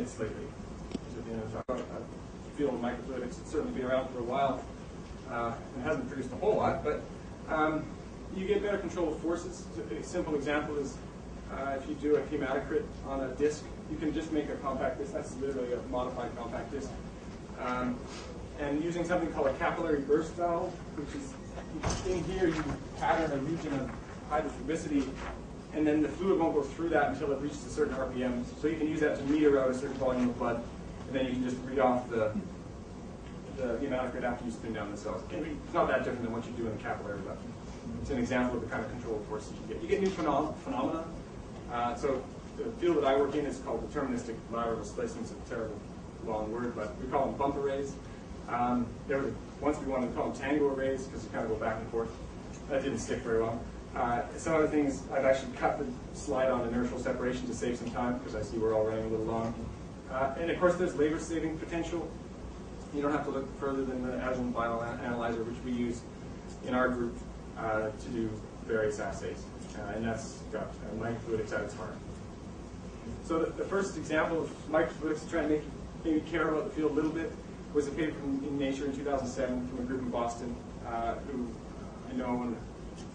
minutes lately. The field of microfluidics has certainly been around for a while. It hasn't produced a whole lot, but you get better control of forces. A simple example is if you do a hematocrit on a disk, you can just make a compact disk. That's literally a modified compact disk. And using something called a capillary burst valve, which is in here you pattern a region of hydrophobicity, and then the fluid won't go through that until it reaches a certain RPM. So you can use that to meter out a certain volume of blood, and then you can just read off the hematocrit after you spin down the cells. It's not that different than what you do in a capillary, but it's an example of the kind of controlled forces you get. You get new phenomena. So the field that I work in is called deterministic lateral displacement. It's a terrible long word, but we call them bump arrays. Once we wanted to call them tango arrays because you kind of go back and forth. That didn't stick very well. Some other things, I've actually cut the slide on inertial separation to save some time because I see we're all running a little long. And of course, there's labor-saving potential. You don't have to look further than the Agilent bioanalyzer, which we use in our group to do various assays. And that's got microfluidics at its heart. So the first example of microfluidics to try and make you maybe care about the field a little bit was a paper in Nature in 2007 from a group in Boston who I know and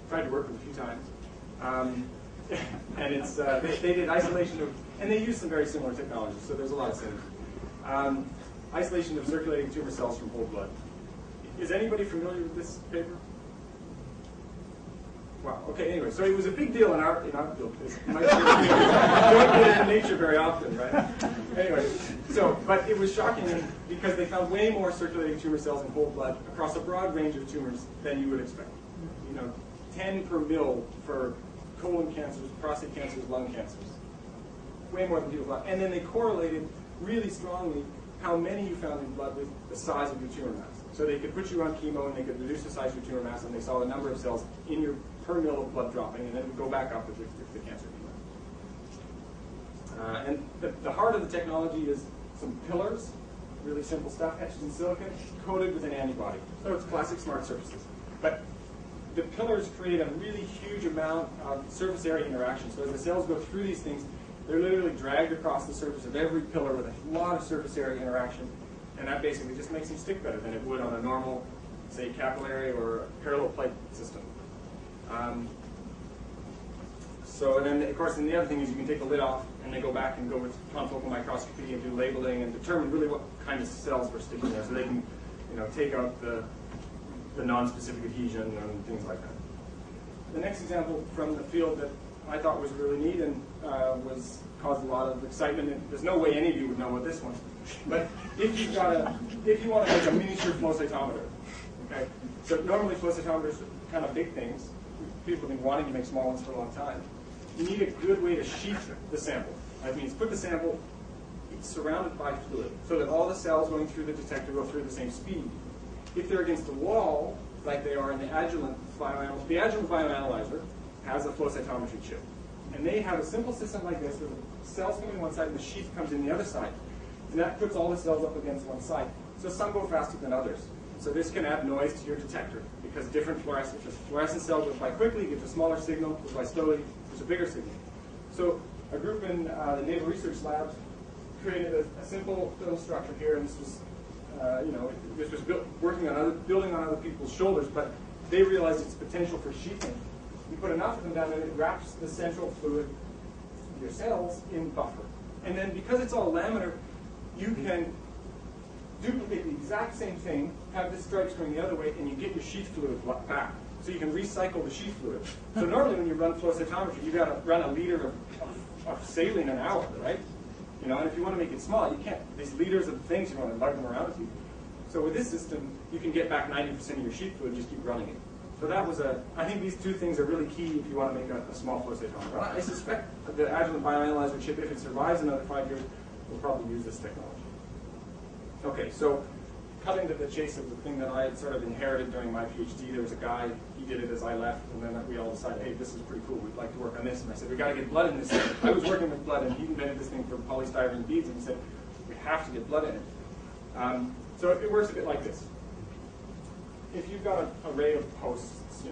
tried to work with a few times. And it's they did isolation of, and they used some very similar technologies, so there's a lot of synergy. Isolation of circulating tumor cells from whole blood. Is anybody familiar with this paper? Wow. Okay. Anyway, so it was a big deal in our field. You don't get it in Nature very often, right? Anyway, but it was shocking because they found way more circulating tumor cells in whole blood across a broad range of tumors than you would expect. 10 per mil for colon cancers, prostate cancers, lung cancers. Way more than people thought. And then they correlated really strongly how many you found in blood with the size of your tumor mass. So they could put you on chemo and they could reduce the size of your tumor mass, and they saw the number of cells in your per mil of blood dropping, and then it would go back up if the cancer came out. And the heart of the technology is some pillars, really simple stuff, etched in silicon, coated with an antibody. So it's classic smart surfaces. But the pillars create a really huge amount of surface area interaction. So as the cells go through these things, they're literally dragged across the surface of every pillar with a lot of surface area interaction. And that basically just makes them stick better than it would on a normal, say, capillary or parallel plate system. And then, of course, and the other thing is you can take the lid off and then go back and go with confocal microscopy and do labeling and determine really what kind of cells were sticking there, so they can, take out the non-specific adhesion and things like that. The next example from the field that I thought was really neat and caused a lot of excitement, and there's no way any of you would know what this one is. But if you want to make a miniature flow cytometer, okay? So normally flow cytometers are kind of big things. People have been wanting to make small ones for a long time. You need a good way to sheath the sample. That means put the sample surrounded by fluid so that all the cells going through the detector go through at the same speed. If they're against the wall, like they are in the Agilent bioanalyzer has a flow cytometry chip. And they have a simple system like this where the cells come in one side and the sheath comes in the other side. And that puts all the cells up against one side. So some go faster than others. So this can add noise to your detector because different fluorescent cells reply quickly, gives a smaller signal, reply slowly, gives a bigger signal. So a group in the Naval Research Labs created a simple little structure here, and this was, this was building on other people's shoulders, but they realized its potential for sheathing. You put enough of them down, and it wraps the central fluid, your cells, in buffer. And then because it's all laminar, you can duplicate the exact same thing, have the stripes going the other way, and you get your sheath fluid back. So you can recycle the sheath fluid. So normally when you run flow cytometry, you've got to run a liter of saline an hour, right? And if you want to make it small, you can't. These liters of things, you want to lug them around with you. So with this system, you can get back 90% of your sheath fluid and just keep running it. So that was I think these two things are really key if you want to make a small flow cytometer. I suspect the Agilent bioanalyzer chip, if it survives another 5 years, will probably use this technology. Okay, so cutting to the chase of the thing that I had sort of inherited during my PhD, there was a guy, he did it as I left, and then we all decided, hey, this is pretty cool, we'd like to work on this. And I said, we got to get blood in this thing. I was working with blood, and he invented this thing for polystyrene beads, and he said, we have to get blood in it. So it works a bit like this. If you've got an array of posts,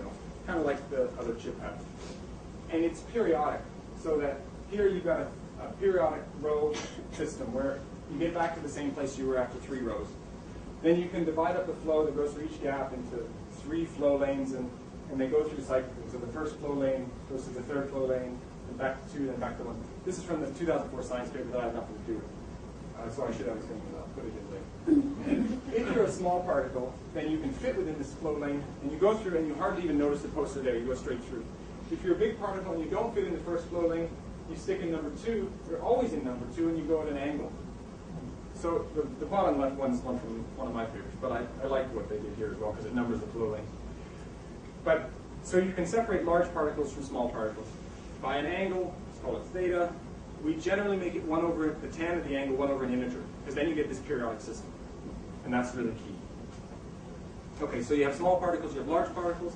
kind of like the other chip had, and it's periodic, so that here you've got a a periodic row system where you get back to the same place you were after 3 rows. Then you can divide up the flow that goes through each gap into 3 flow lanes, and they go through cyclically. So the first flow lane goes to the third flow lane, and back to 2, then back to 1. This is from the 2004 science paper that I have nothing to do with. So I should have put it in later. And if you're a small particle, then you can fit within this flow lane, and you go through, and you hardly even notice the posts are there. You go straight through. If you're a big particle and you don't fit in the first flow lane, you stick in number 2. You're always in number 2, and you go at an angle. So the bottom left one is one from one of my papers, but I like what they did here as well because it numbers the flow lane. But so you can separate large particles from small particles by an angle. Let's call it theta. We generally make it 1 over the tan of the angle, 1 over an integer, because then you get this periodic system, and that's really key. Okay, so you have small particles, you have large particles.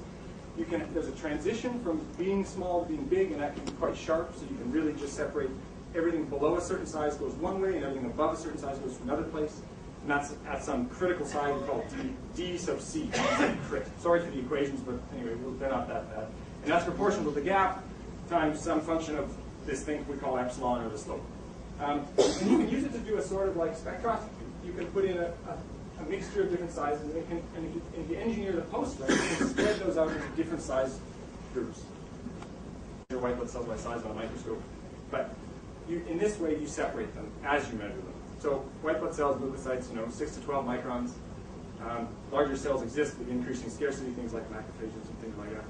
There's a transition from being small to being big, and that can be quite sharp. So you can really just separate. Everything below a certain size goes one way, and everything above a certain size goes to another place. And that's at some critical size we call d sub c. Crit. Sorry for the equations, but anyway, they're not that bad. And that's proportional to the gap times some function of this thing we call epsilon, or the slope. And you can use it to do a sort of like spectroscopy. You can put in a mixture of different sizes, and if you engineer the post length, you can spread those out into different size groups. Your white blood cells by size on a microscope. But in this way, you separate them as you measure them. So white blood cells, leukocytes, 6 to 12 microns. Larger cells exist with increasing scarcity, things like macrophages and things like that.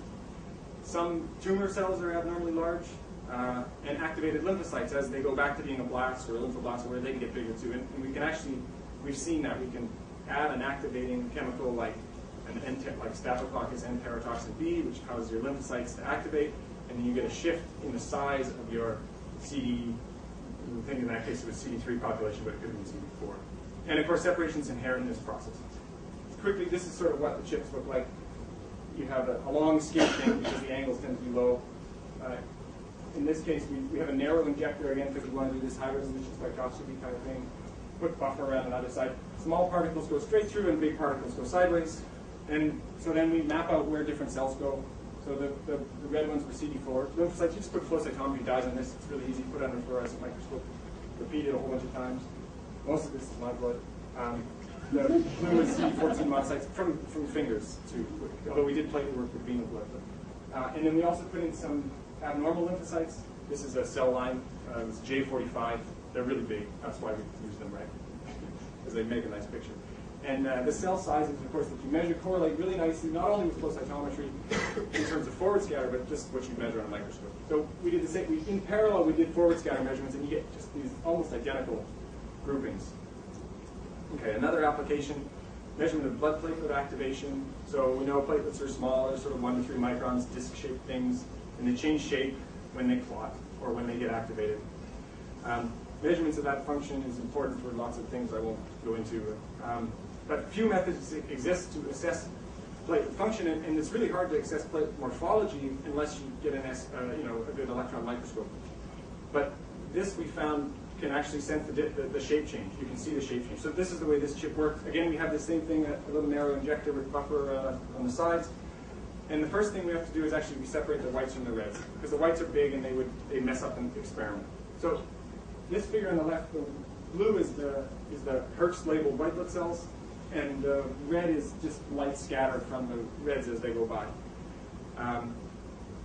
Some tumor cells are abnormally large, and activated lymphocytes, as they go back to being a blast or a lymphoblast, where they can get bigger too. And we can actually, we've seen that we can add an activating chemical like like Staphylococcus enterotoxin B, which causes your lymphocytes to activate, and then you get a shift in the size of your CD. I think in that case it was CD3 population, but it could have been CD4. And of course, separation is inherent in this process. Quickly, this is sort of what the chips look like. You have a long skip thing because the angles tend to be low. In this case, we have a narrow injector again because we want to do this high resolution spectroscopy kind of thing. Put buffer around the other side. Small particles go straight through, and big particles go sideways. And so then we map out where different cells go. So the red ones were CD4. Lymphocytes, you just put flow cytometry dyes on this. It's really easy. Put it under a fluorescent microscope. Repeat it a whole bunch of times. Most of this is my blood. The blue is CD14 monocytes from fingers too. Although we did platelet work with venal blood. And then we also put in some abnormal lymphocytes. This is a cell line. It's J45. They're really big. That's why we use them, right? Because they make a nice picture. And the cell sizes, of course, that you measure correlate really nicely, not only with flow cytometry in terms of forward scatter, but just what you measure on a microscope. So we did the same. In parallel, we did forward scatter measurements, and you get just these almost identical groupings. Okay, another application, measurement of blood platelet activation. So we know platelets are small, they're sort of 1 to 3 microns, disc-shaped things, and they change shape when they clot or when they get activated. Measurements of that function is important for lots of things I won't go into. But few methods exist to assess platelet function, and it's really hard to assess platelet morphology unless you get a good electron microscope. But this we found can actually sense the shape change. You can see the shape change. So this is the way this chip works. Again, we have the same thing, a little narrow injector with buffer on the sides. And the first thing we have to do is actually we separate the whites from the reds, because the whites are big and they mess up an experiment. So this figure on the left, the blue is the Hertz labeled white blood cells, and the red is just light scattered from the reds as they go by.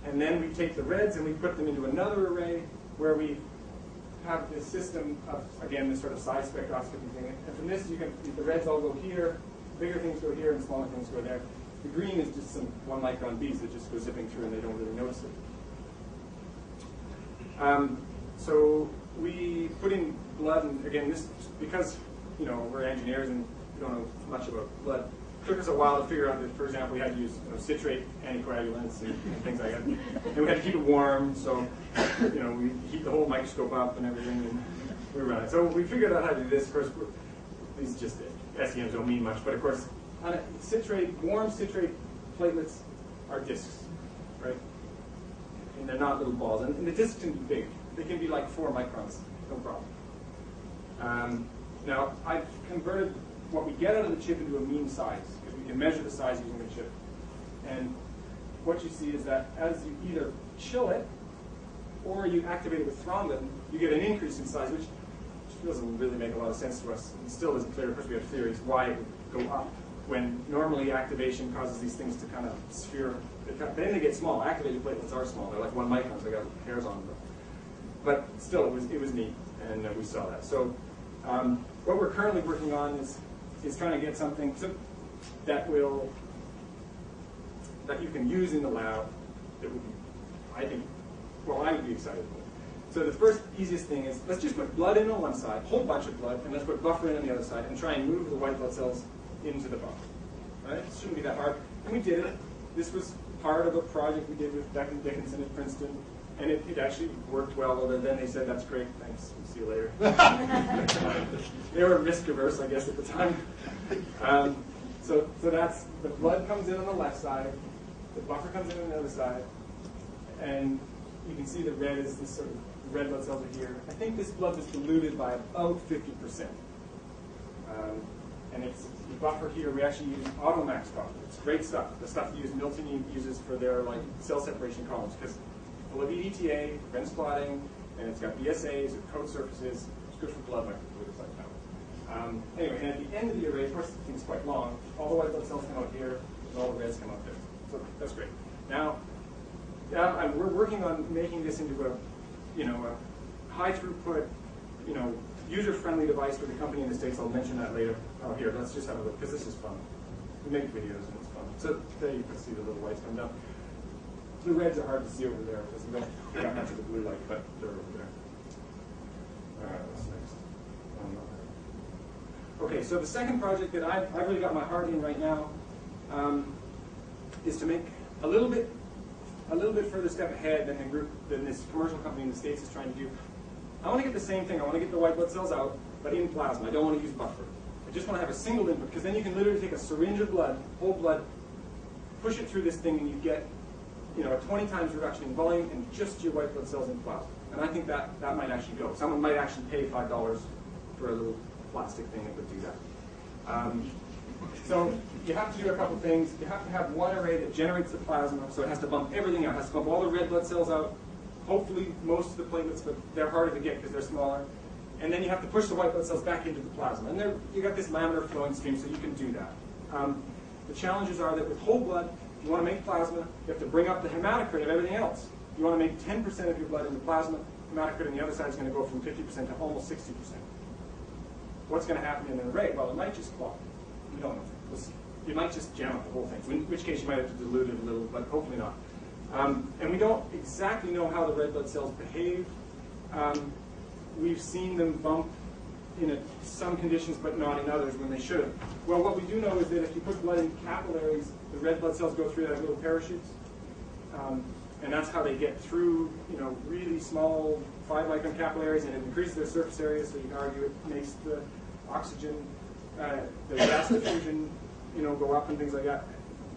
And then we take the reds and we put them into another array where we have this system of, again, this sort of size spectroscopy thing. And from this, the reds all go here, bigger things go here, and smaller things go there. The green is just some 1 micron beads that just go zipping through and they don't really notice it. So we put in blood, and again, this, because we're engineers and we don't know much about blood, it took us a while to figure out that, for example, we had to use citrate anticoagulants and things like that. And we had to keep it warm, so we heat the whole microscope up and everything, and we run it. So we figured out how to do this. Of course, these just SEMs don't mean much, but of course, on warm citrate platelets are discs, right? And they're not little balls. And the discs can be big. They can be like 4 microns, no problem. Now, I've converted what we get out of the chip into a mean size, because we can measure the size using the chip. And what you see is that as you either chill it, or you activate it with thrombin, you get an increase in size, which doesn't really make a lot of sense to us. It still isn't clear. Of course, we have theories why it would go up when normally activation causes these things to kind of sphere. Then they get small. Activated platelets are small. They're like 1 micron. They got hairs on them. But still, it was neat, and we saw that. So what we're currently working on is trying to get something that you can use in the lab that would be, I think, well, I would be excited about. So the first easiest thing is, let's just put blood in on one side, a whole bunch of blood, and let's put buffer in on the other side, and try and move the white blood cells into the buffer. Right? It shouldn't be that hard. And we did it. This was part of a project we did with Beck and Dickinson at Princeton, and it actually worked well. Although then they said, "That's great, thanks. See you later." They were risk averse, I guess, at the time. So that's the blood comes in on the left side, the buffer comes in on the other side, and you can see the red is this sort of red blood cells are here. I think this blood was diluted by about 50%. And it's the buffer here. We actually use Automax buffer. It's great stuff. The stuff Milton uses for their cell separation columns, because full of EDTA, Benz plotting, and it's got BSAs and code surfaces. It's good for blood microfluidics like that. Anyway, and at the end of the array, of course, the thing's quite long. All the white blood cells come out here, and all the reds come out there. So that's great. Now we're working on making this into a high throughput, user-friendly device for the company in the States. I'll mention that later. Oh, here, let's just have a look, because this is fun. We make videos and it's fun. So there you can see the little lights come down. The reds are hard to see over there because we don't got much of the blue light, but they're over there. All right, what's next? Okay, so the second project that I've really got my heart in right now is to make a little bit further step ahead than this commercial company in the States is trying to do. I want to get the same thing. I want to get the white blood cells out, but in plasma. I don't want to use buffer. I just want to have a single input, because then you can literally take a syringe of blood, whole blood, push it through this thing, and you get a 20 times reduction in volume and just your white blood cells in plasma. And I think that might actually go. Someone might actually pay $5 for a little plastic thing that would do that. So you have to do a couple things. You have to have one array that generates the plasma, so it has to bump everything out. It has to bump all the red blood cells out, hopefully most of the platelets, but they're harder to get because they're smaller. And then you have to push the white blood cells back into the plasma. And you got this laminar flowing stream, so you can do that. The challenges are that with whole blood, if you want to make plasma, you have to bring up the hematocrit of everything else. You want to make 10% of your blood in the plasma, hematocrit on the other side is going to go from 50% to almost 60%. What's going to happen in an array? Well, it might just clog. We don't know. We'll see. You might just jam up the whole thing, in which case you might have to dilute it a little, but hopefully not. And we don't exactly know how the red blood cells behave. We've seen them bump in some conditions, but not in others when they should have. Well, what we do know is that if you put blood in capillaries, the red blood cells go through that little parachutes. And that's how they get through, really small 5 micron capillaries, and it increases their surface area, so you can argue it makes the oxygen, the gas diffusion, go up and things like that.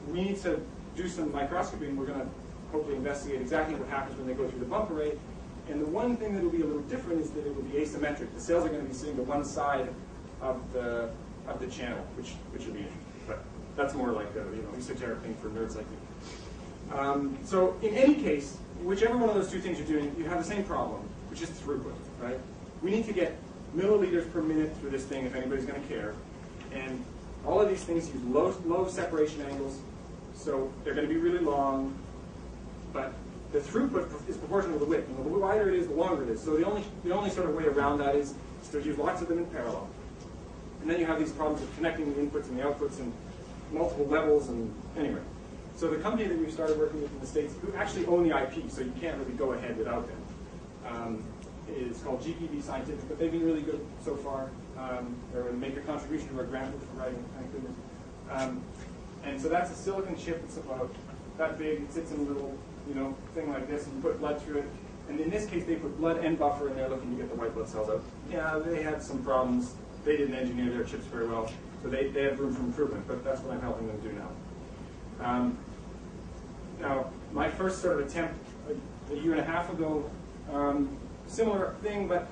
We need to do some microscopy, and we're going to hopefully investigate exactly what happens when they go through the bump array. And the one thing that will be a little different is that it will be asymmetric. The cells are going to be sitting to one side of the channel, which will be interesting. But that's more like a esoteric thing for nerds like me. So in any case, whichever one of those two things you're doing, you have the same problem, which is throughput, right? We need to get milliliters per minute through this thing if anybody's going to care. And all of these things use low separation angles, so they're going to be really long, but the throughput is proportional to the width. And the wider it is, the longer it is. So the only sort of way around that is to use lots of them in parallel. And then you have these problems of connecting the inputs and the outputs and multiple levels, and anyway. So the company that we've started working with in the States, who actually own the IP, so you can't really go ahead without them, is called GPV Scientific, but they've been really good so far. They're going to make a contribution to our grant for writing, thank goodness. And so that's a silicon chip. It's about that big. It sits in a little thing like this, and you put blood through it. And in this case, they put blood and buffer in there looking to get the white blood cells out. Yeah, they had some problems. They didn't engineer their chips very well, so they have room for improvement, but that's what I'm helping them do now. Now, my first sort of attempt a year and a half ago, similar thing, but